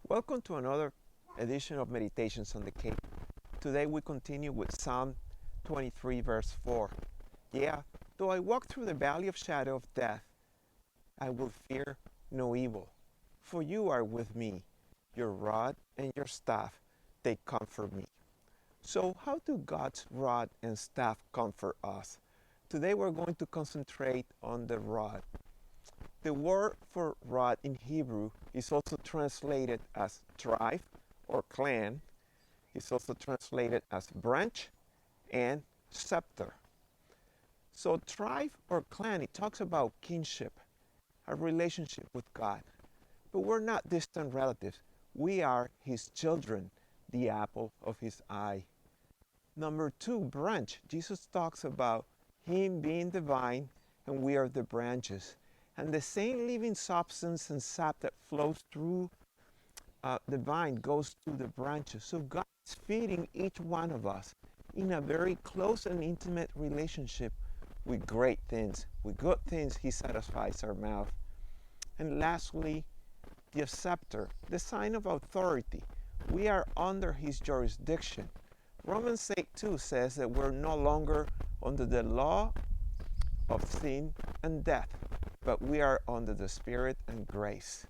Welcome to another edition of Meditations on the Cape. Today we continue with Psalm 23, verse 4. Yeah, though I walk through the valley of shadow of death, I will fear no evil, for you are with me. Your rod and your staff, they comfort me. So, how do God's rod and staff comfort us? Today we're going to concentrate on the rod. The word for rod in Hebrew is also translated as tribe or clan. It's also translated as branch and scepter. So tribe or clan, it talks about kinship, a relationship with God. But we're not distant relatives. We are his children, the apple of his eye. Number two, branch. Jesus talks about him being the vine and we are the branches. And the same living substance and sap that flows through the vine goes to the branches. So God is feeding each one of us in a very close and intimate relationship with great things. With good things, he satisfies our mouth. And lastly, the scepter, the sign of authority. We are under his jurisdiction. Romans 8:2 says that we're no longer under the law of sin and death, but we are under the Spirit and grace.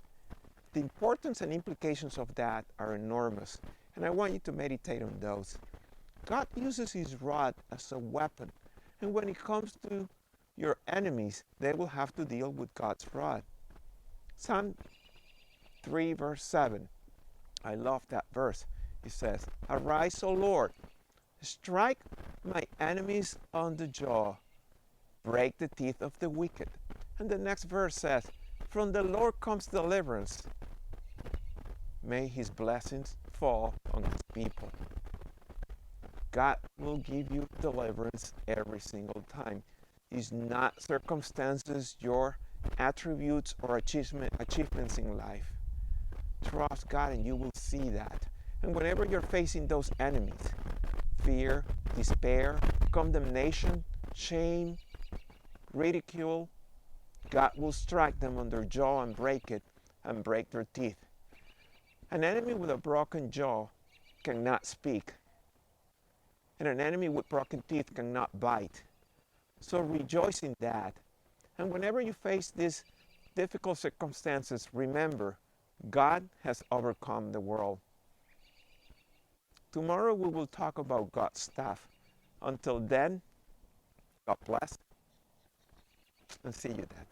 The importance and implications of that are enormous, and I want you to meditate on those. God uses his rod as a weapon, and when it comes to your enemies, they will have to deal with God's rod. Psalm 3, verse 7. I love that verse. It says, "Arise, O Lord, strike my enemies on the jaw, break the teeth of the wicked." And the next verse says, "From the Lord comes deliverance. May his blessings fall on his people." God will give you deliverance every single time. It's not circumstances, your attributes, or achievements in life. Trust God and you will see that. And whenever you're facing those enemies, fear, despair, condemnation, shame, ridicule, God will strike them on their jaw and break it and break their teeth. An enemy with a broken jaw cannot speak, and an enemy with broken teeth cannot bite. So rejoice in that. And whenever you face these difficult circumstances, remember, God has overcome the world. Tomorrow we will talk about God's staff. Until then, God bless and see you then.